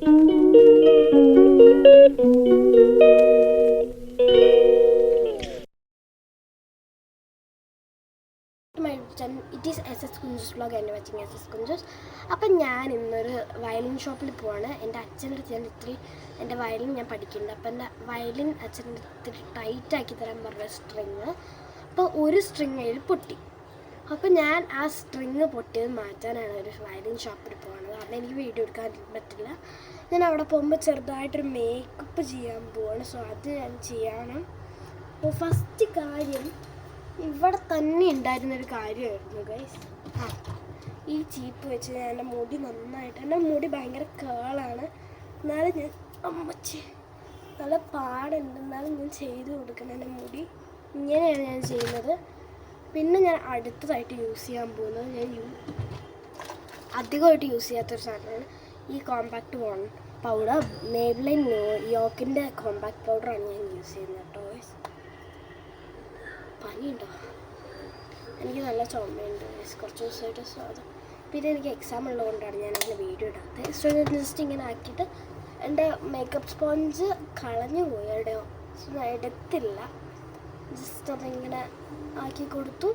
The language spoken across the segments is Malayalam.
It is S S Kunjus vlog and watching S S Kunjus. അപ്പം ഞാൻ ഇന്നൊരു വയലിൻ ഷോപ്പിൽ പോവാണ്. എൻ്റെ അച്ഛൻ്റെ അടുത്ത് ഞാൻ ഇത്തിരി എൻ്റെ വയലിൻ ഞാൻ പഠിക്കുന്നുണ്ട്. അപ്പം എൻ്റെ വയലിൻ അച്ഛൻ്റെ ഇത്തിരി ടൈറ്റാക്കി തരാൻ പറഞ്ഞ സ്ട്രിങ്. അപ്പോൾ ഒരു സ്ട്രിങ് അതിൽ പൊട്ടി. അപ്പോൾ ഞാൻ ആ സ്ട്രിങ് പൊട്ടിയത് മാറ്റാനാണ് ഒരു വയലിൻ ഷോപ്പിൽ പോകുന്നത്. കാരണം എനിക്ക് വീഡിയോ എടുക്കാൻ പറ്റില്ല. ഞാൻ അവിടെ പോകുമ്പോൾ ചെറുതായിട്ടൊരു മേക്കപ്പ് ചെയ്യാൻ പോവാണ്. സോ അത് ഞാൻ ചെയ്യണം. അപ്പോൾ ഫസ്റ്റ് കാര്യം ഇവിടെ തന്നെ ഉണ്ടായിരുന്നൊരു കാര്യമായിരുന്നു ഗൈസ്. ഈ ചീപ്പ് വെച്ച് ഞാൻ എൻ്റെ മുടി നന്നായിട്ട്, എൻ്റെ മുടി ഭയങ്കര കേളാണ്, എന്നാലും ഞാൻ അമ്മച്ചി നല്ല പാടുണ്ട്, എന്നാലും ഞാൻ ചെയ്ത് കൊടുക്കണം എൻ്റെ മുടി. ഇങ്ങനെയാണ് ഞാൻ ചെയ്യുന്നത്. പിന്നെ ഞാൻ അടുത്തതായിട്ട് യൂസ് ചെയ്യാൻ പോകുന്നത്, ഞാൻ അധികമായിട്ട് യൂസ് ചെയ്യാത്തൊരു സാധനമാണ് ഈ കോമ്പാക്റ്റ് പൗഡർ. മേബ്ലിൻ യോക്കിൻ്റെ കോമ്പാക്റ്റ് പൗഡറാണ് ഞാൻ യൂസ് ചെയ്യുന്നത് കേട്ടോ ഗൈസ്. പനിയുണ്ടോ? എനിക്ക് നല്ല ചുമയുണ്ട് കുറച്ച് ദിവസമായിട്ട്. സോ അത് പിന്നെ എനിക്ക് എക്സാം ഉള്ളതുകൊണ്ടാണ് ഞാൻ അതിന് വീഡിയോ ഇടാത്തത്. സോ ഞാൻ ജസ്റ്റ് ഇങ്ങനെ ആക്കിയിട്ട് എൻ്റെ മേക്കപ്പ് സ്പോഞ്ച് കളഞ്ഞു പോയി എവിടെയോ. സോ ഞാൻ എടുത്തില്ല, ജസ്റ്റ് അതിങ്ങനെ ആക്കി കൊടുത്തു.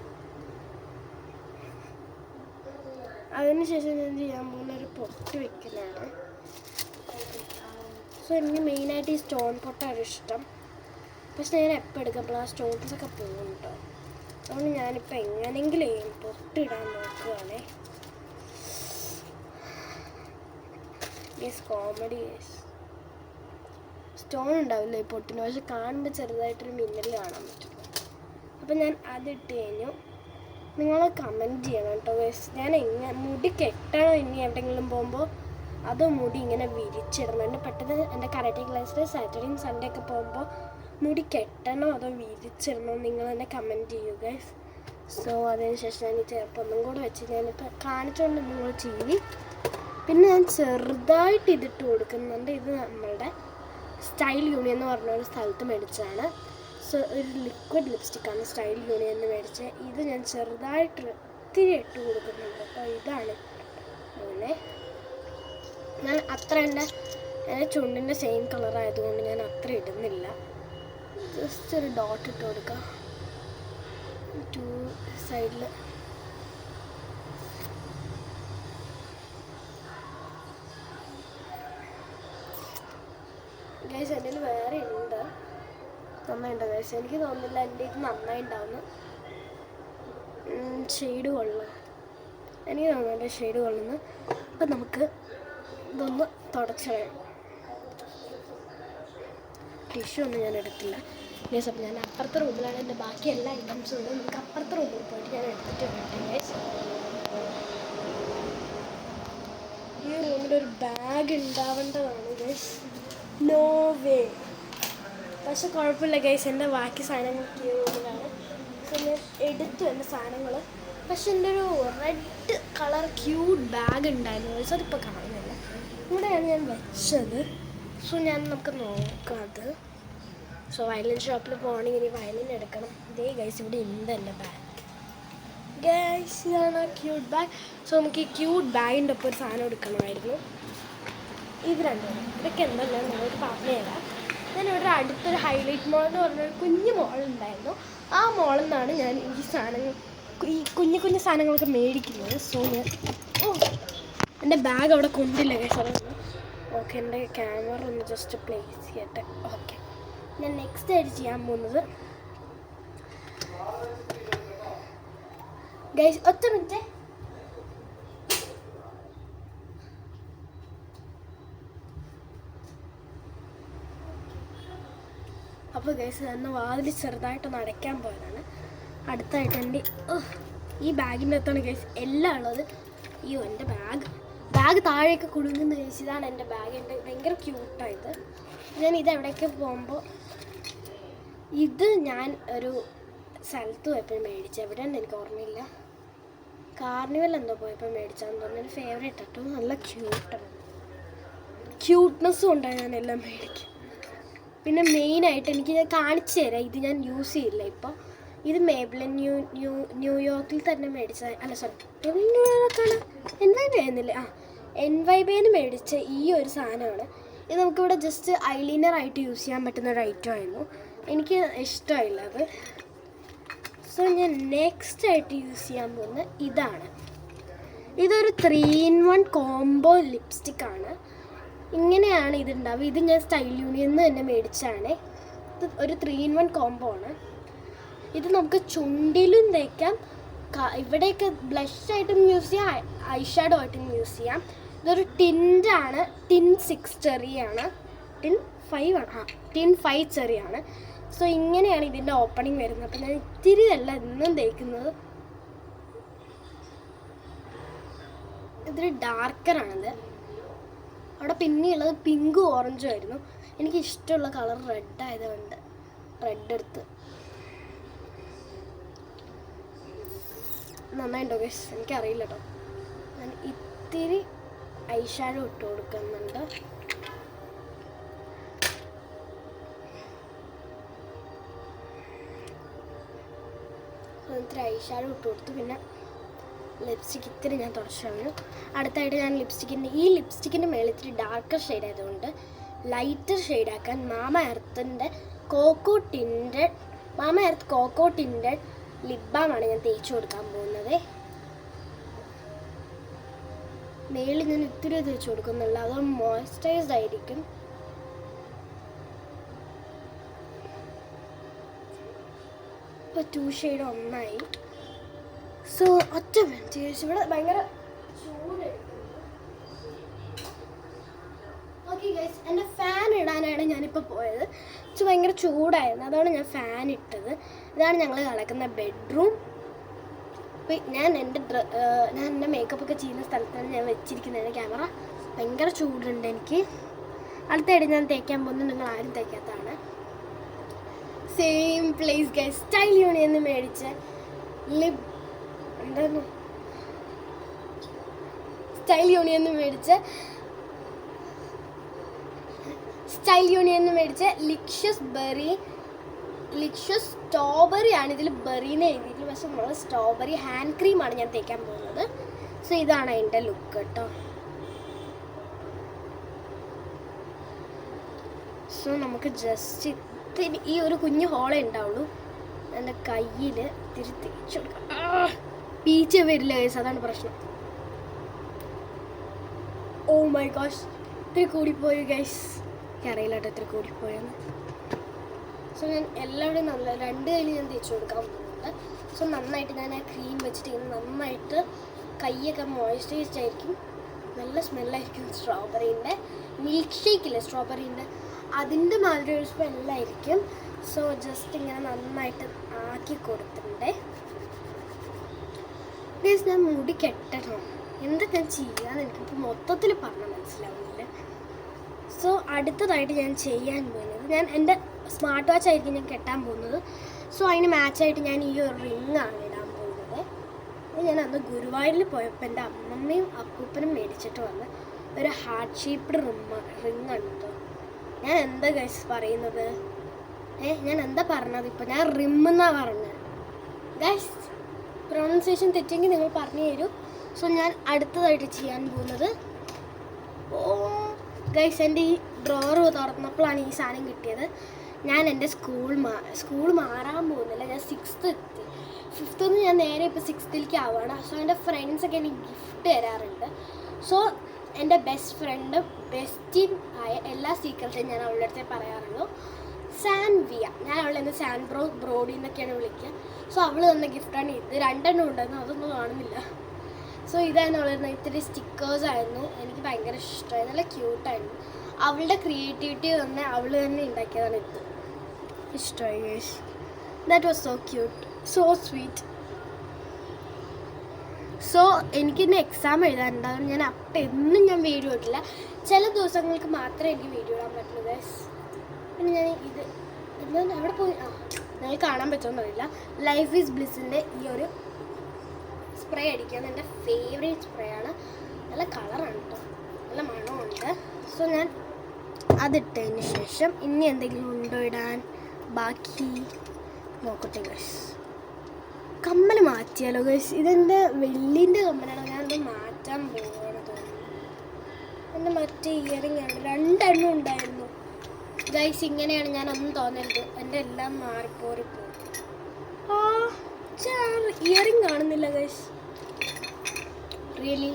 അതിനുശേഷം ഞാൻ ചെയ്യാൻ പോകുന്നൊരു പൊട്ട് വെക്കലാണ്. സോ എനിക്ക് മെയിനായിട്ട് ഈ സ്റ്റോൺ പൊട്ടാണ് ഇഷ്ടം. പക്ഷെ ഞാൻ എപ്പോൾ എടുക്കുമ്പോൾ ആ സ്റ്റോൺസൊക്കെ പോകും കേട്ടോ. അതുകൊണ്ട് ഞാനിപ്പോൾ എങ്ങനെയെങ്കിലും പൊട്ടിടാൻ നോക്കുകയാണേ. കോമഡി സ്റ്റോൺ ഉണ്ടാവില്ല ഈ പൊട്ടിന്, പക്ഷെ കാണുമ്പോൾ ചെറുതായിട്ടൊരു മിന്നൽ കാണാൻ പറ്റും. അപ്പം ഞാൻ അതിട്ട് കഴിഞ്ഞു. നിങ്ങൾ കമൻറ്റ് ചെയ്യണം കേട്ടോ ഗൈസ്. ഞാൻ മുടി കെട്ടണോ ഇനി എവിടെയെങ്കിലും പോകുമ്പോൾ, അതോ മുടി ഇങ്ങനെ വിരിച്ചിടണം? എൻ്റെ പെട്ടെന്ന് എൻ്റെ കരാട്ടെ ക്ലാസ്സിൽ സാറ്റർഡേയും സൺഡേ ഒക്കെ പോകുമ്പോൾ മുടി കെട്ടണോ അതോ വിരിച്ചിടണോ നിങ്ങൾ തന്നെ കമൻറ്റ് ചെയ്യുക ഗൈസ്. സോ അതിനുശേഷം ഞാൻ ചിലപ്പോൾ ഒന്നും കൂടെ വെച്ച് ഞാനിപ്പോൾ കാണിച്ചുകൊണ്ട് നിങ്ങൾ ചെയ്യും. പിന്നെ ഞാൻ ചെറുതായിട്ട് ഇതിട്ട് കൊടുക്കുന്നുണ്ട്. ഇത് നമ്മളുടെ സ്റ്റൈൽ യൂണിയൻ എന്ന് പറഞ്ഞ ഒരു സ്ഥലത്ത് മേടിച്ചതാണ്. സോ ഒരു ലിക്വിഡ് ലിപ്സ്റ്റിക്കാണ് സ്റ്റൈൽ യൂണിയൻ എന്ന് മേടിച്ചത്. ഇത് ഞാൻ ചെറുതായിട്ട് ഇത്തിരി ഇട്ട് കൊടുക്കുന്നുണ്ട്. അപ്പോൾ ഇതാണ് അങ്ങനെ. ഞാൻ അത്ര എൻ്റെ ചുണ്ടിൻ്റെ സെയിം കളറായതുകൊണ്ട് ഞാൻ അത്ര ഇടുന്നില്ല. ജസ്റ്റ് ഒരു ഡോട്ട് ഇട്ട് കൊടുക്കാം സൈഡിൽ. ഗൈസ് എൻ്റെ വേറെ ഉണ്ട്, നന്നായിട്ടോ ഗൈസ്? എനിക്ക് തോന്നുന്നില്ല എൻ്റെ ഇത് നന്നായി ഉണ്ടാവുന്നു. ഷെയ്ഡ് കൊള്ളാം, എനിക്ക് തോന്നുന്നുണ്ട് ഷെയ്ഡ് കൊള്ളുന്നു. അപ്പം നമുക്ക് ഇതൊന്ന് തുടച്ച് കളയാം. ടിഷ്യൂ ഒന്നും ഞാൻ എടുത്തില്ല ഗൈസ്. അപ്പം ഞാൻ അപ്പുറത്തെ റൂമിലാണ് എൻ്റെ ബാക്കി എല്ലാ ഐറ്റംസും ഉണ്ട്. നമുക്ക് അപ്പുറത്തെ റൂമിൽ പോയിട്ട് ഞാൻ എടുത്തിട്ട് വരട്ടെ ഗൈസ്. ഈ റൂമിലൊരു ബാഗ് ഉണ്ടാവേണ്ടതാണ് ഗൈസ്. No way. പക്ഷെ കുഴപ്പമില്ല ഗൈസ്, എൻ്റെ ബാക്കി സാധനങ്ങൾ ഈ റൂമിലാണ്. സോ ഞാൻ എടുത്തു എൻ്റെ സാധനങ്ങൾ. പക്ഷെ എൻ്റെ ഒരു റെഡ് കളർ ക്യൂട്ട് ബാഗ് ഉണ്ടായിരുന്നു ഗൈസ്, അതിപ്പോൾ കാണുന്നില്ല. ഇവിടെയാണ് ഞാൻ വെച്ചത്. സോ നമുക്ക് നോക്കാം അത്. സോ വയലിൻ ഷോപ്പിൽ പോകണമെങ്കിൽ ഇനി വയലിൻ എടുക്കണം. ഇതേ ഗൈസ് ഇവിടെ ഉണ്ട് എൻ്റെ ബാഗ് ഗൈസ്. ഇതാണ് ആ ക്യൂട്ട് ബാഗ്. സോ നമുക്ക് ഈ ക്യൂട്ട് ബാഗിൻ്റെ ഒപ്പം ഒരു സാധനം എടുക്കണമായിരുന്നു. ഇത് രണ്ടും ഇതൊക്കെ എന്തല്ലോ നിങ്ങൾക്ക് പറഞ്ഞു തരാം. ഞാനിവിടെ അടുത്തൊരു ഹൈലൈറ്റ് മോൾ എന്ന് പറഞ്ഞൊരു കുഞ്ഞു മോളുണ്ടായിരുന്നു. ആ മോളിൽ നിന്നാണ് ഞാൻ ഈ സാധനങ്ങൾ, ഈ കുഞ്ഞു കുഞ്ഞു സാധനങ്ങളൊക്കെ മേടിക്കുന്നത്. സോ ഞാൻ എൻ്റെ ബാഗ് അവിടെ കൊണ്ടില്ല ഗൈസ്. അതൊന്ന് ഓക്കെ, എൻ്റെ ക്യാമറ ഒന്ന് ജസ്റ്റ് പ്ലേസ് ചെയ്യട്ടെ. ഓക്കെ, ഞാൻ നെക്സ്റ്റ് ആയിട്ട് ചെയ്യാൻ പോകുന്നത് ഗൈസ്, ഒറ്റ മിനിറ്റ്. അപ്പോൾ ഗൈസ് എന്നെ വാതിൽ ചെറുതായിട്ടൊന്ന് അടയ്ക്കാൻ പോയതാണ്. അടുത്തായിട്ട് എൻ്റെ ഈ ബാഗിൻ്റെ അകത്താണ് ഗൈസ് എല്ലാം ഉള്ളത്. അയ്യോ, എൻ്റെ ബാഗ് താഴേക്ക് കുടുങ്ങുന്ന ഗൈസ്. ഇതാണ് എൻ്റെ ബാഗ്. എൻ്റെ ഭയങ്കര ക്യൂട്ടായത്. ഞാൻ ഇതെവിടേക്ക് പോകുമ്പോൾ ഇത് ഞാൻ ഒരു സ്ഥലത്ത് പോയപ്പോൾ മേടിച്ചു. എവിടെയാണ് എനിക്ക് ഓർമ്മയില്ല. കാർണിവൽ എന്തോ പോയപ്പോൾ മേടിച്ചാന്ന് തോന്നുന്നു. എൻ്റെ ഫേവറേറ്റ് ആട്ടോ. നല്ല ക്യൂട്ട്നെസ്സും ഉണ്ടായി ഞാൻ എല്ലാം മേടിക്കും. പിന്നെ മെയിനായിട്ട് എനിക്ക് ഞാൻ കാണിച്ചു തരാം. ഇത് ഞാൻ യൂസ് ചെയ്യില്ല ഇപ്പോൾ. ഇത് മേബ്ലിൻ ന്യൂയോർക്കിൽ തന്നെ മേടിച്ച, അല്ല സോറി, ന്യൂയോർക്കാണ് എന്തായാലും ചെയ്യുന്നില്ല. NYBന്ന് മേടിച്ച ഈ ഒരു സാധനമാണ്. ഇത് നമുക്കിവിടെ ജസ്റ്റ് ഐലൈനറായിട്ട് യൂസ് ചെയ്യാൻ പറ്റുന്ന ഒരു ഐറ്റം ആയിരുന്നു. എനിക്ക് ഇഷ്ടമായില്ല അത്. സോ ഞാൻ നെക്സ്റ്റ് ആയിട്ട് യൂസ് ചെയ്യാൻ പോകുന്നത് ഇതാണ്. ഇതൊരു 3-in-1 കോംബോ ലിപ്സ്റ്റിക്കാണ്. ഇങ്ങനെയാണ് ഇതുണ്ടാവുക. ഇത് ഞാൻ സ്റ്റൈൽ യൂണിയനിൽ തന്നെ മേടിച്ചാണ്. ഇത് ഒരു 3-in-1 കോംബോ ആണ്. ഇത് നമുക്ക് ചുണ്ടിലും തേക്കാം, ഇവിടെയൊക്കെ ബ്ലഷായിട്ടും യൂസ് ചെയ്യാം, ഐ ഷാഡോ ആയിട്ടും യൂസ് ചെയ്യാം. ഇതൊരു ടിൻ്റാണ്, ടിൻ 6 ചെറിയാണ്, ടിൻ 5 ചെറിയാണ്. സോ ഇങ്ങനെയാണ് ഇതിൻ്റെ ഓപ്പണിങ് വരുന്നത്. അപ്പം ഞാൻ ഇത്തിരി അല്ല എന്നും തേക്കുന്നത്. ഇതൊരു ഡാർക്കറാണത്. അവിടെ പിന്നെയുള്ളത് പിങ്കും ഓറഞ്ചും ആയിരുന്നു. എനിക്ക് ഇഷ്ടമുള്ള കളർ റെഡ് ആയതുകൊണ്ട് റെഡ് എടുത്ത്. നന്നായിട്ടുണ്ടോ ഗൈസ്? എനിക്കറിയില്ല കേട്ടോ. ഞാൻ ഇത്തിരി ഐ ഷാഡോ ഇട്ട് കൊടുക്കുന്നുണ്ട്. ഇത്തിരി ഐ ഷാഡോ ഇട്ട് കൊടുത്തു. പിന്നെ ലിപ്സ്റ്റിക്ക് ഇത്തിരി ഞാൻ തുടച്ചു. അടുത്തായിട്ട് ഞാൻ ഈ ലിപ്സ്റ്റിക്കിൻ്റെ മേളിൽ ഇത്തിരി ഡാർക്കർ ഷെയ്ഡ് ആയതുകൊണ്ട് ലൈറ്റർ ഷെയ്ഡാക്കാൻ Mamaearth cocoa tinted lip ബാമാണ് ഞാൻ തേച്ച് കൊടുക്കാൻ പോകുന്നത്. മേളിൽ ഞാൻ ഇത്തിരി തേച്ച് കൊടുക്കുന്നില്ല, അത് മോയ്സ്ചറൈസ്ഡ് ആയിരിക്കും. ഇപ്പോൾ 2 ഷെയ്ഡ് ഒന്നായി. സോ ഒറ്റ മിനിറ്റ്, ഇവിടെ ഭയങ്കര ചൂടായിരിക്കും. ഓക്കെ ഗൈസ്, എൻ്റെ ഫാൻ ഇടാനാണ് ഞാനിപ്പോൾ പോയത്. ഭയങ്കര ചൂടായിരുന്നു, അതാണ് ഞാൻ ഫാൻ ഇട്ടത്. ഇതാണ് ഞങ്ങൾ കിടക്കുന്ന ബെഡ്റൂം. ഞാൻ എൻ്റെ മേക്കപ്പൊക്കെ ചെയ്യുന്ന സ്ഥലത്താണ് ഞാൻ വെച്ചിരിക്കുന്നത് ക്യാമറ. ഭയങ്കര ചൂടുണ്ട് എനിക്ക്. അടുത്തായിട്ട് ഞാൻ തേക്കാൻ പോകുന്നത് നിങ്ങൾ ആരും തേക്കാത്തതാണ്. സെയിം പ്ലേസ് ഗൈസ്, സ്റ്റൈൽ യൂണിയനിൽ മേടിച്ച സ്റ്റൈൽ യൂണിയനിൽ മേടിച്ച ലിഷ്യസ് സ്ട്രോബെറി ആണ്. ഇതിൽ ബെറീന്ന് എഴുതിയിട്ടുള്ളൂ, പക്ഷെ നമ്മൾ സ്ട്രോബെറി ഹാൻഡ് ക്രീമാണ് ഞാൻ തേക്കാൻ പോകുന്നത്. സോ ഇതാണ് അതിൻ്റെ ലുക്ക് കേട്ടോ. സോ നമുക്ക് ജസ്റ്റ് ഇത്തിരി ഈ ഒരു കുഞ്ഞു ഹോളേ ഉണ്ടാവുള്ളൂ. എൻ്റെ കയ്യിൽ ഇത്തിരി തേച്ച് കൊടുക്കാം. പീച്ച വരില്ല ഗൈസ്, അതാണ് പ്രശ്നം. ഓ മൈ ഗോഷ്, ഇത്തിരി കൂടിപ്പോയി ഗൈസ്. എനിക്കറിയില്ല കേട്ടോ ഇത്തിരി കൂടിപ്പോയെന്ന്. സോ ഞാൻ എല്ലാവരുടെയും നല്ല 2 കയ്യിൽ ഞാൻ തേച്ച് കൊടുക്കാൻ പോകുന്നുണ്ട്. സോ നന്നായിട്ട് ഞാൻ ആ ക്രീം വെച്ചിട്ട് നന്നായിട്ട് കൈയൊക്കെ മോയ്സ്ചറൈസ്ഡ് ആയിരിക്കും, നല്ല സ്മെല്ലായിരിക്കും. സ്ട്രോബെറീൻ്റെ മിൽക്ക് ഷേക്കില്ലേ സ്ട്രോബെറീൻ്റെ, അതിൻ്റെ മാതിരി ഒരു സ്മെല്ലായിരിക്കും. സോ ജസ്റ്റ് ഇങ്ങനെ നന്നായിട്ട് ആക്കി കൊടുത്തിട്ടുണ്ട്. ഗൈസ്, ഞാൻ മുടി കെട്ടണം, എന്താ ഞാൻ ചെയ്യാന്ന് എനിക്കിപ്പോൾ മൊത്തത്തിൽ പറഞ്ഞാൽ മനസ്സിലാവുന്നില്ല. സോ അടുത്തതായിട്ട് ഞാൻ ചെയ്യാൻ പോകുന്നത്, ഞാൻ എൻ്റെ സ്മാർട്ട് വാച്ച് ആയിരിക്കും ഞാൻ കെട്ടാൻ പോകുന്നത്. സോ അതിന് മാച്ചായിട്ട് ഞാൻ ഈ ഒരു റിങ്ങാണ് ഇടാൻ പോകുന്നത്. ഞാൻ അന്ന് ഗുരുവായൂരിൽ പോയപ്പോൾ എൻ്റെ അമ്മമ്മയും അപ്പൂപ്പനും മേടിച്ചിട്ട് വന്ന് ഒരു ഹാർട്ട് ഷേപ്പ്ഡ് റിങ്ങാണ് കേട്ടോ. ഞാൻ എന്താ ഗൈസ് പറയുന്നത്? ഞാൻ എന്താ പറഞ്ഞത് ഇപ്പോൾ? ഞാൻ റിമ്മെന്നാണ് പറഞ്ഞത് ഗൈസ്. പ്രൊണൗൺസിയേഷൻ തെറ്റെങ്കിൽ നിങ്ങൾ പറഞ്ഞു തരൂ. സോ ഞാൻ അടുത്തതായിട്ട് ചെയ്യാൻ പോകുന്നത്, ഗൈസ് എൻ്റെ ഈ ഡ്രോവർ തുറന്നപ്പോഴാണ് ഈ സാധനം കിട്ടിയത്. ഞാൻ എൻ്റെ സ്കൂൾ മാറാൻ പോകുന്നില്ല, ഞാൻ 6th എത്തി. 5th നിന്ന് ഞാൻ നേരെ ഇപ്പോൾ 6th ആവുകയാണ്. സോ എൻ്റെ ഫ്രണ്ട്സൊക്കെ എനിക്ക് ഗിഫ്റ്റ് തരാറുണ്ട്. സോ എൻ്റെ ബെസ്റ്റ് ഫ്രണ്ടും ബെസ്റ്റിൻ ആയ എല്ലാ സീക്രട്ടും ഞാൻ അവളുടെ അടുത്തേ പറയാറുള്ളൂ. സാൻവിയ, ഞാൻ അവളെ ഇന്ന് ബ്രോഡി എന്നൊക്കെയാണ് വിളിക്കുക. സോ അവൾ തന്ന ഗിഫ്റ്റാണ് ഇത്. 2 എണ്ണം ഉണ്ടായിരുന്നു, അതൊന്നും കാണുന്നില്ല. സോ ഇതായിരുന്നു അവളിരുന്ന ഇത്തിരി സ്റ്റിക്കേഴ്സ് ആയിരുന്നു. എനിക്ക് ഭയങ്കര ഇഷ്ടമായി, നല്ല ക്യൂട്ടായിരുന്നു. അവളുടെ ക്രിയേറ്റിവിറ്റി തന്നെ അവൾ തന്നെ ഉണ്ടാക്കിയതാണ് ഇത്. ഇഷ്ടമായി guys, that was so cute, so sweet. So എനിക്കിന്ന് എക്സാം എഴുതാനുണ്ടാകും. ഞാൻ എന്നും ഞാൻ വീഡിയോ ഇട്ടില്ല, ചില ദിവസങ്ങൾക്ക് മാത്രമേ എനിക്ക് വീഡിയോ ഇടാൻ പറ്റുള്ളൂ ഗൈസ്. പിന്നെ ഞാൻ ഇന്ന് അവിടെ പോയി നിങ്ങൾക്ക് കാണാൻ പറ്റുമെന്ന് അറിയില്ല. ലൈഫ് ഈസ് ബ്ലിസ്സിൻ്റെ ഈ ഒരു സ്പ്രേ അടിക്കാൻ എൻ്റെ ഫേവറേറ്റ് സ്പ്രേ ആണ്. നല്ല കളറാണ് കേട്ടോ, നല്ല മണമുണ്ട്. സോ ഞാൻ അതിട്ടതിന് ശേഷം ഇനി എന്തെങ്കിലും ഉണ്ടോ ഇടാൻ ബാക്കി നോക്കട്ടെ ഗൈസ്. കമ്മൽ മാറ്റിയാലോ ഗൈസ്? ഇതെൻ്റെ വെള്ളിൻ്റെ കമ്മലാണ്, ഞാനത് മാറ്റാൻ പോവുകയാണ് തോന്നുന്നു. പിന്നെ മറ്റേ ഇയറിംഗ് ആണ്, 2 എണ്ണം ഉണ്ടായിരുന്നു ഗൈസ്. ഇങ്ങനെയാണ് ഞാൻ ഒന്നും തോന്നരുത്, എൻ്റെ എല്ലാം മാറിപ്പോറിപ്പോ. ആ ഇയറിംഗ് കാണുന്നില്ല ഗൈസ്, റിയലി.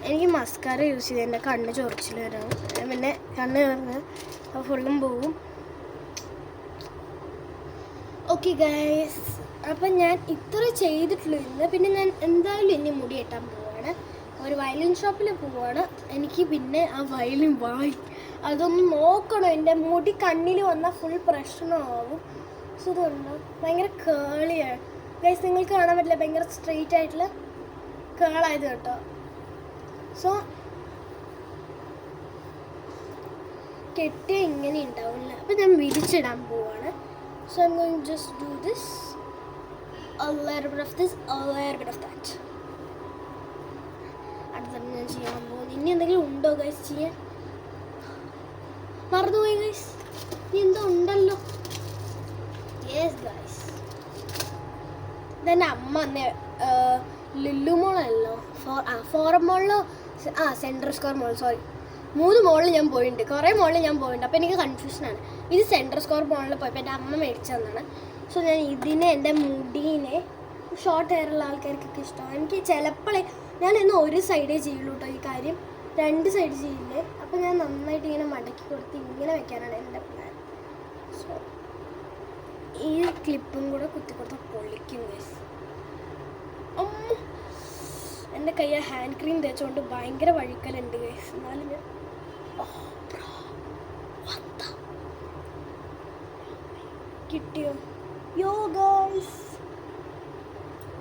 എനിക്ക് മസ്കാര യൂസ് ചെയ്ത് എൻ്റെ കണ്ണ് ചൊറിച്ചിൽ വരാം, പിന്നെ കണ്ണ് കയറുന്നത് അപ്പോൾ ഫുള്ളും പോവും. ഓക്കെ ഗൈസ്, അപ്പം ഞാൻ ഇത്ര ചെയ്തിട്ടുള്ളൂ ഇന്ന്. പിന്നെ ഞാൻ എന്തായാലും ഇനി മുടി കെട്ടാൻ പോവാണ്, ഒരു വയലിൻ ഷോപ്പിൽ പോവാണ്. എനിക്ക് പിന്നെ ആ വയലിൻ അതൊന്ന് നോക്കണം. എൻ്റെ മുടി കണ്ണിൽ വന്നാൽ ഫുൾ പ്രശ്നമാവും. സോ ഇതുണ്ടോ, ഭയങ്കര കേളിയാണ് ഗൈസ്, നിങ്ങൾക്ക് കാണാൻ പറ്റില്ല, ഭയങ്കര സ്ട്രെയിറ്റ് ആയിട്ടുള്ള കേളായത് കേട്ടോ. സോ കെട്ടിയ ഇങ്ങനെ ഉണ്ടാവില്ല, അപ്പം ഞാൻ വിരിച്ചിടാൻ പോവാണ്. So I am going just do this, a little bit of this, a little bit of that. അടുത്താണ് ഞാൻ ചെയ്യാൻ പോകുന്നത്. ഇനി എന്തെങ്കിലും ഉണ്ടോ ഗൈസ് ചെയ്യാൻ? മറന്നുപോയി ഗൈസ്, ഇനി എന്തോ ഉണ്ടല്ലോ. യെസ് ഗൈസ്, ഇതെൻ്റെ അമ്മ അന്ന് ലുലു മോളല്ലോ, ഫോറം മോളിലോ സെൻട്രൽ സ്ക്വയർ മോൾ, സോറി 3 മോളിൽ ഞാൻ പോയിട്ടുണ്ട്, കുറേ മോളിൽ ഞാൻ പോയിട്ടുണ്ട്. അപ്പോൾ എനിക്ക് കൺഫ്യൂഷനാണ്. ഇത് സെൻട്രൽ സ്ക്വയർ മോളിൽ പോയപ്പോൾ എൻ്റെ അമ്മ മേടിച്ചു തന്നാണ്. സോ ഞാൻ ഇതിനെ, എൻ്റെ മുടീനെ, ഷോർട്ട് ഹെയറുള്ള ആൾക്കാർക്കൊക്കെ ഇഷ്ടമാണ്. എനിക്ക് ചിലപ്പോഴേ ഞാൻ ഇന്ന് ഒരു സൈഡേ ചെയ്യുള്ളൂ കേട്ടോ ഈ കാര്യം, 2 സൈഡ് ചെയ്യില്ലേ. അപ്പോൾ ഞാൻ നന്നായിട്ട് ഇങ്ങനെ മടക്കി കൊടുത്ത് ഇങ്ങനെ വെക്കാനാണ് എൻ്റെ പ്ലാൻ. സോ ഈ ക്ലിപ്പും കൂടെ കുത്തി കൊടുത്താൽ പൊളിക്കും ഗൈസ്. എൻ്റെ കയ്യിൽ ഹാൻഡ് ക്രീം തേച്ചുകൊണ്ട് ഭയങ്കര വഴുക്കലുണ്ട് ഗൈസ്. എന്നാലും ഞാൻ കിട്ടിയോ? യോ ഗൈസ്,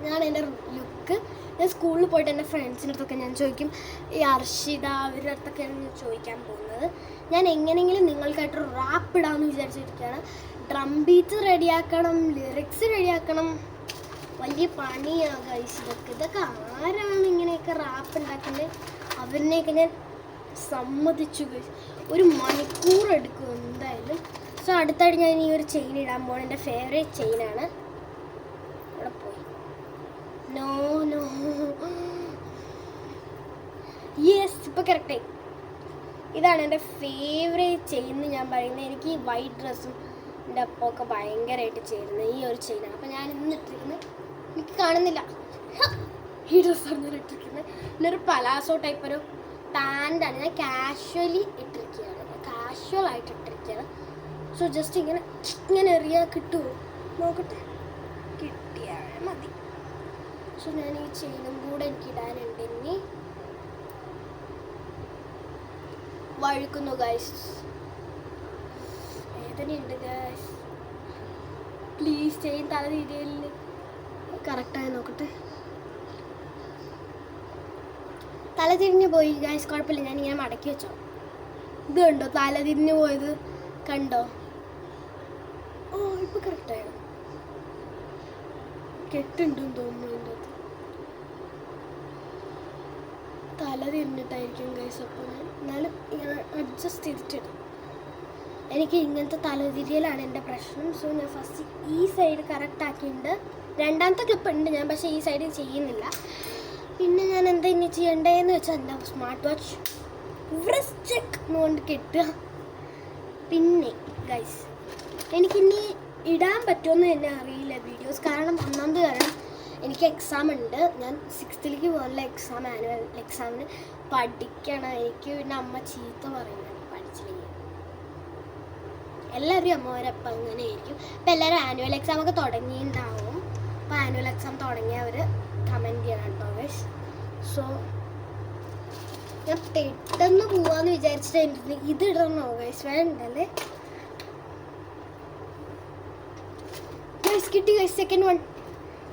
ഞാൻ എൻ്റെ ലുക്ക് ഞാൻ സ്കൂളിൽ പോയിട്ട് എൻ്റെ ഫ്രണ്ട്സിൻ്റെ അടുത്തൊക്കെ ഞാൻ ചോദിക്കും, ഈ അർഷിത അവരുടെ അടുത്തൊക്കെയാണ് ഞാൻ ചോദിക്കാൻ പോകുന്നത്. ഞാൻ എങ്ങനെയെങ്കിലും നിങ്ങൾക്കായിട്ടൊരു റാപ്പ് ഇടാമെന്ന് വിചാരിച്ചിരിക്കുകയാണ്. ഡ്രം ബീറ്റ് റെഡിയാക്കണം, ലിറിക്സ് റെഡിയാക്കണം, വലിയ പണിയാണ് ഗൈസ്. ഇതൊക്കെ ആരാണ് ഇങ്ങനെയൊക്കെ റാപ്പ് ഉണ്ടാക്കുന്നത്? അവരിനെയൊക്കെ ഞാൻ സമ്മതിച്ചു ഗൈസ്. 1 മണിക്കൂർ എടുക്കും എന്തായാലും. സോ അടുത്തായിട്ട് ഞാൻ ഈ ഒരു ചെയിൻ ഇടാൻ പോകണം, എൻ്റെ ഫേവറേറ്റ് ചെയിനാണ്. അവിടെ പോയി, നോ നോ, യെസ്, ഇപ്പോൾ കറക്റ്റായി. ഇതാണ് എൻ്റെ ഫേവറേറ്റ് ചെയിൻ എന്ന് ഞാൻ പറയുന്നത്. എനിക്ക് ഈ വൈറ്റ് ഡ്രസ്സും എൻ്റെ അപ്പമൊക്കെ ഭയങ്കരമായിട്ട് ചേരുന്നത് ഈ ഒരു ചെയിനാണ്. അപ്പോൾ ഞാൻ ഇന്ന് ഇട്ടിരിക്കുന്നത്, എനിക്ക് കാണുന്നില്ല, ഈ ഡ്രസ്സാണ് ഞാൻ ഇട്ടിരിക്കുന്നത്. ഇന്നൊരു പലാസോ ടൈപ്പ് ഒരു പാൻ്റാണ് ഞാൻ കാഷ്വലി ഇട്ടിരിക്കുകയാണ്, കാഷ്വലായിട്ട് ഇട്ടിരിക്കുകയാണ്. സോ ജസ്റ്റ് ഇങ്ങനെ എറിയാൻ കിട്ടുമോ നോക്കട്ടെ, കിട്ടിയാൽ മതി. സോ ഞാൻ ഈ ചെയിനും കൂടെ എനിക്ക് ഇടാനുണ്ട്. ഇനി വഴുക്കുന്നു ഗൈസ്, വേദനയുണ്ട് ഗൈസ്. പ്ലീസ് ചെയിൻ തല തിരിയലിൽ കറക്റ്റായി നോക്കട്ടെ. തല തിരിഞ്ഞ് പോയി ഗൈസ്, കുഴപ്പമില്ല, ഞാനിങ്ങനെ മടക്കി വെച്ചോ. ഇത് കണ്ടോ തല തിരിഞ്ഞ് പോയത്, കണ്ടോ? ഓ ഇപ്പം കറക്റ്റായോ? കെട്ടുണ്ടെന്ന് തോന്നുന്നു എൻ്റെ അത്, തല തിരിഞ്ഞിട്ടായിരിക്കും ഗൈസ്. അപ്പോൾ ഞാൻ എന്നാലും ഇങ്ങനെ അഡ്ജസ്റ്റ് ചെയ്തിട്ടിടും. എനിക്ക് ഇങ്ങനത്തെ തലതിരിയലാണ് എൻ്റെ പ്രശ്നം. സോ ഞാൻ ഫസ്റ്റ് ഈ സൈഡ് കറക്റ്റ് ആക്കിയിട്ടുണ്ട്. 2ാമത്തെ ക്ലിപ്പ് ഉണ്ട് ഞാൻ, പക്ഷേ ഈ സൈഡ് ചെയ്യുന്നില്ല. പിന്നെ ഞാൻ എന്താ ഇനി ചെയ്യേണ്ടതെന്ന് വെച്ചാൽ എൻ്റെ സ്മാർട്ട് വാച്ച് വ്രിസ്റ്റ് ചെക്ക് കൊണ്ട് കിട്ടുക. പിന്നെ ഗൈസ് എനിക്കിനി ഇടാൻ പറ്റുമെന്ന് തന്നെ അറിയില്ല വീഡിയോസ്, കാരണം ഒന്നാമത് കാരണം എനിക്ക് എക്സാം ഉണ്ട്. ഞാൻ 6th പോലുള്ള എക്സാം, ആനുവൽ എക്സാമിന് പഠിക്കണം. എനിക്ക് പിന്നെ അമ്മ ചീത്ത പറയുന്നത് പഠിച്ചില്ലെങ്കിൽ. എല്ലാവരും അമ്മമാരപ്പം അങ്ങനെ ആയിരിക്കും. ഇപ്പം എല്ലാവരും ആനുവൽ എക്സാം ഒക്കെ തുടങ്ങിയിട്ടുണ്ടാവും. അപ്പോൾ ആനുവൽ എക്സാം തുടങ്ങിയവർ കമൻറ്റ് ചെയ്യണം കേട്ടോ ഗൈസ്. സോ ഞാൻ പെട്ടെന്ന് പോവാന്ന് വിചാരിച്ചിട്ട് ഇത് ഇടണോ ഗൈസ്? വേണ്ടല്ലേ ഗൈസ്? കിട്ടി ഗൈസ്, സെക്കൻഡ് വൺ.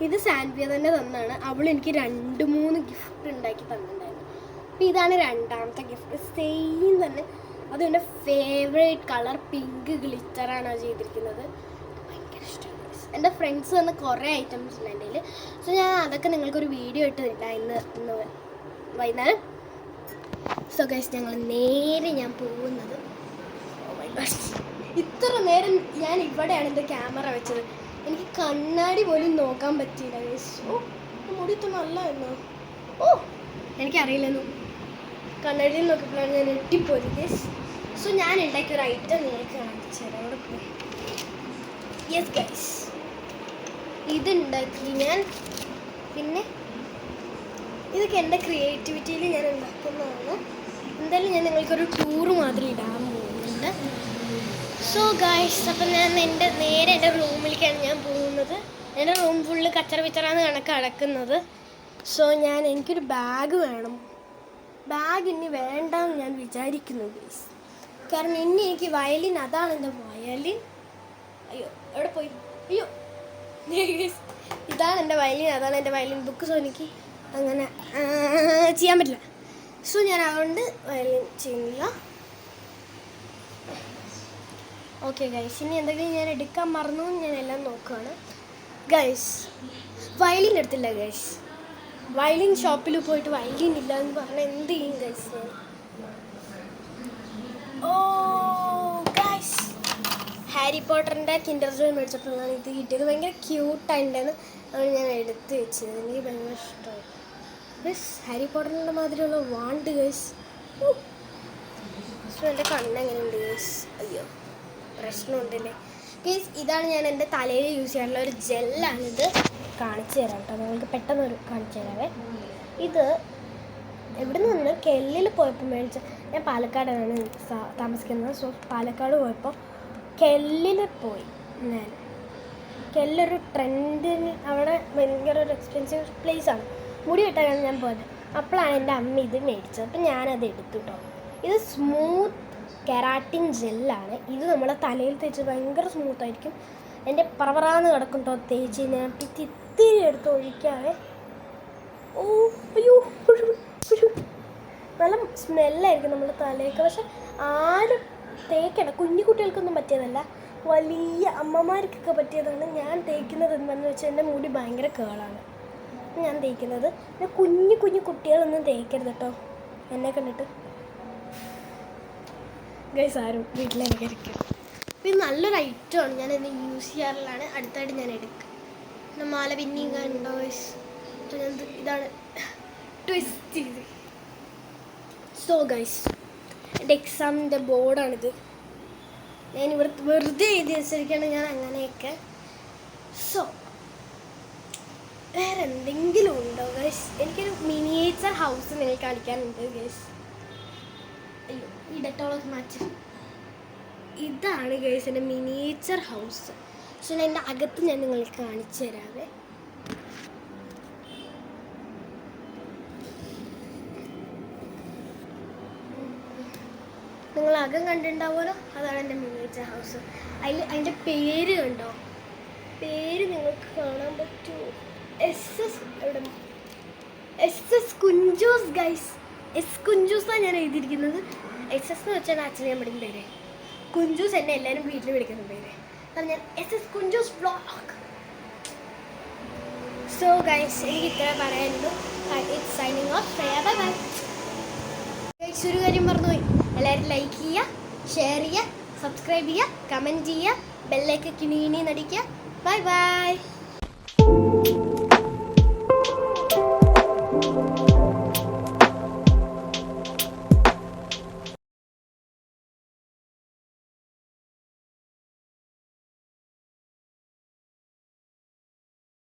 ഇത് സാൻവിയ തന്നെ തന്നാണ്. അവൾ എനിക്ക് 2-3 ഗിഫ്റ്റ് ഉണ്ടാക്കി തന്നിട്ടുണ്ടായിരുന്നു. അപ്പോൾ ഇതാണ് 2ാമത്തെ ഗിഫ്റ്റ്, സെയിം തന്നെ. അതും എൻ്റെ ഫേവറേറ്റ് കളർ പിങ്ക് ഗ്ലിറ്ററാണ് ചെയ്തിരിക്കുന്നത്. ഭയങ്കര ഇഷ്ടമാണ് ഗൈസ്. എൻ്റെ ഫ്രണ്ട്സ് തന്ന കുറേ ഐറ്റംസ് ഉണ്ട് എൻ്റെ കയ്യിൽ. സോ ഞാൻ അതൊക്കെ നിങ്ങൾക്കൊരു വീഡിയോ ഇട്ടില്ല ഇന്ന് വൈകുന്നേരം. സോ ഗൈസ് ഞങ്ങൾ നേരെ ഞാൻ പോകുന്നത്, ഇത്ര നേരം ഞാൻ ഇവിടെയാണ് എൻ്റെ ക്യാമറ വെച്ചത്. എനിക്ക് കണ്ണാടി പോലും നോക്കാൻ പറ്റിയില്ല ഗൈസ്. ഓ മുടി ഇത്ര നല്ലതായിരുന്നു. ഓ എനിക്കറിയില്ലെന്നു. കണ്ണടിയിൽ നോക്കിയപ്പോഴാണ് ഞാൻ ഞെട്ടിപ്പോയത് ഗൈസ്. സോ ഞാൻ ഉണ്ടാക്കിയ ഒരു ഐറ്റം നിങ്ങൾക്ക് കാണിച്ചു തരാം. അവിടെ പോയി. യെസ് ഗൈസ്, ഇതുണ്ടാക്കി ഞാൻ. പിന്നെ ഇതൊക്കെ എൻ്റെ ക്രിയേറ്റിവിറ്റിയിൽ ഞാൻ ഉണ്ടാക്കുന്നതാണ്. എന്തായാലും ഞാൻ നിങ്ങൾക്കൊരു ടൂറ് മാത്രം ഇടാൻ പോകുന്നുണ്ട്. സോ ഗൈസ്, അപ്പം ഞാൻ നേരെ എൻ്റെ റൂമിലേക്കാണ് ഞാൻ പോകുന്നത്. എൻ്റെ റൂം ഫുള്ള് കച്ചറ പിച്ചറാന്ന് കണക്കാക്കുന്നത്. സോ എനിക്കൊരു ബാഗ് വേണം. ബാഗ് ഇനി വേണ്ടെന്ന് ഞാൻ വിചാരിക്കുന്നു ഗൈസ്. കാരണം ഇനി എനിക്ക് വയലിൻ, അതാണ് എൻ്റെ വയലിൻ. അയ്യോ എവിടെ പോയി? അയ്യോ ഇതാണ് എൻ്റെ വയലിൻ, അതാണ് എൻ്റെ വയലിൻ ബുക്ക്. സോ എനിക്ക് അങ്ങനെ ചെയ്യാൻ പറ്റില്ല. സോ ഞാൻ അതുകൊണ്ട് വയലിൻ ചെയ്യുന്നില്ല. ഓക്കെ ഗൈസ്, ഇനി എന്തെങ്കിലും ഞാൻ എടുക്കാൻ മറന്നു ഞാൻ എല്ലാം നോക്കുകയാണ് ഗൈസ്. വയലിൻ എടുത്തില്ല ഗൈസ്. വയലിൻ ഷോപ്പിൽ പോയിട്ട് വയലിൻ ഇല്ല എന്ന് പറഞ്ഞാൽ എന്ത് ചെയ്യും ഗൈസ്? ഓ ഗൈസ്, ഹാരി പോട്ടറിൻ്റെ കിൻഡർ ജോയ് മേടിച്ചപ്പോഴാണ് ഇത് കിട്ടിയത്. ഭയങ്കര ക്യൂട്ടായിട്ടുണ്ടായിരുന്നു. അത് ഞാൻ എടുത്ത് വെച്ചത്. എനിക്ക് ഭയങ്കര ഇഷ്ടമായി ഗൈസ്. ഹാരി പോട്ടറിൻ്റെ മാതിരിയുള്ള വാണ്ട് ഗൈസ്. സോ എൻ്റെ കണ്ണെങ്ങനെയുണ്ട് ഗൈസ്? അയ്യോ പ്രശ്നമുണ്ടല്ലേ ഗൈസ്. ഇതാണ് ഞാൻ എൻ്റെ തലയിൽ യൂസ് ചെയ്യാനുള്ള ഒരു ജെല്ലാണിത്. കാണിച്ചു തരാം കേട്ടോ, നിങ്ങൾക്ക് പെട്ടെന്ന് കാണിച്ചു തരാവേ. ഇത് എവിടെ നിന്ന് കെല്ലിൽ പോയപ്പോൾ മേടിച്ച, ഞാൻ പാലക്കാടാണ് താമസിക്കുന്നത്. സോ പാലക്കാട് പോയപ്പോൾ കെല്ലിൽ പോയി ഞാൻ. കെല്ലൊരു ട്രെൻഡിന്, അവിടെ ഭയങ്കര ഒരു എക്സ്പെൻസീവ് പ്ലേസാണ്. മുടി വെട്ടാനാണ് ഞാൻ പോയത്. അപ്പോഴാണ് എൻ്റെ അമ്മ ഇത് മേടിച്ചത്. അപ്പം ഞാനത് എടുത്തു കേട്ടോ. ഇത് സ്മൂത്ത് കെരാറ്റിൻ ജെല്ലാണ്. ഇത് നമ്മളെ തലയിൽ തേച്ച് ഭയങ്കര സ്മൂത്തായിരിക്കും. എൻ്റെ പറവറാന്ന് കിടക്കും കേട്ടോ തേച്ച്. ഞാൻ ഇത്തിരി എടുത്ത് ഒഴിക്കാവേ. ഓ അയ്യോ, നല്ല സ്മെല്ലായിരിക്കും നമ്മുടെ തലയൊക്കെ. പക്ഷെ ആരും തേക്കണം, കുഞ്ഞു കുട്ടികൾക്കൊന്നും പറ്റിയതല്ല, വലിയ അമ്മമാർക്കൊക്കെ പറ്റിയതാണ്. ഞാൻ തേക്കുന്നത് എന്താണെന്ന് വെച്ചാൽ എൻ്റെ മുടി ഭയങ്കര കേളാണ് ഞാൻ തേക്കുന്നത്. പിന്നെ കുഞ്ഞു കുട്ടികളൊന്നും തേക്കരുത് കേട്ടോ എന്നെ കണ്ടിട്ട് ഗൈസ്. ആരും വീട്ടിലേക്ക് ഇരിക്കും. ഇത് നല്ലൊരു ഐറ്റമാണ്, ഞാനിത് യൂസ് ചെയ്യാറുള്ളതാണ്. അടുത്തായിട്ട് ഞാൻ എടുക്കും. പിന്നെ മാല പിന്നെയും കണ്ടോ ഗൈസ്? ഇതാണ് ട്വിസ്റ്റ് ചെയ്ത്. സോ ഗൈസ്, എൻ്റെ എക്സാമിൻ്റെ ബോർഡാണിത്. ഞാനിവിടെ വെറുതെ എഴുതി വെച്ചിരിക്കുകയാണ് ഞാൻ അങ്ങനെയൊക്കെ. സോ വേറെ എന്തെങ്കിലും ഉണ്ടോ ഗൈസ്? എനിക്കൊരു മിനിയേച്ചർ ഹൗസ് നിങ്ങൾ കാണിക്കാനുണ്ട് ഗൈസ്. അയ്യോ ഈ ഡെറ്റോളൊക്കെ മാറ്റി. ഇതാണ് ഗൈസ് എൻ്റെ മിനിയേച്ചർ ഹൗസ്. പക്ഷെ എൻ്റെ അകത്ത് ഞാൻ നിങ്ങൾക്ക് കാണിച്ചു തരാവേ. നിങ്ങൾ അകം കണ്ടിട്ടുണ്ടാവുമല്ലോ, അതാണ് എൻ്റെ മിനിയേച്ചർ ഹൗസ്. അതിൻ്റെ പേര് കണ്ടോ? പേര് നിങ്ങൾക്ക് കാണാൻ പറ്റുമോ? എവിടെ? SS Kunjus guys. കുഞ്ചൂസാണ് ഞാൻ എഴുതിയിരിക്കുന്നത്. SS എന്ന് വെച്ചാൽ അച്ഛനെ ഞാൻ പഠിക്കുന്ന പേര്. കുഞ്ചൂസ് എന്നെ എല്ലാവരും വീട്ടിൽ വിളിക്കുന്ന പേര്. കാരണം ഞാൻ SS Kunjus vlog. So guys, എനിക്ക് ഇത്ര പറയാനുള്ളൂ. It's signing off. Bye bye guys. ഒരു കാര്യം മറന്നുപോയി, എല്ലാവരും ലൈക്ക് ചെയ്യുക, ഷെയർ ചെയ്യുക, സബ്സ്ക്രൈബ് ചെയ്യുക, കമൻറ്റ് ചെയ്യുക, ബെല്ലൈക്കൻ കിണി നടിക്കുക. Bye bye.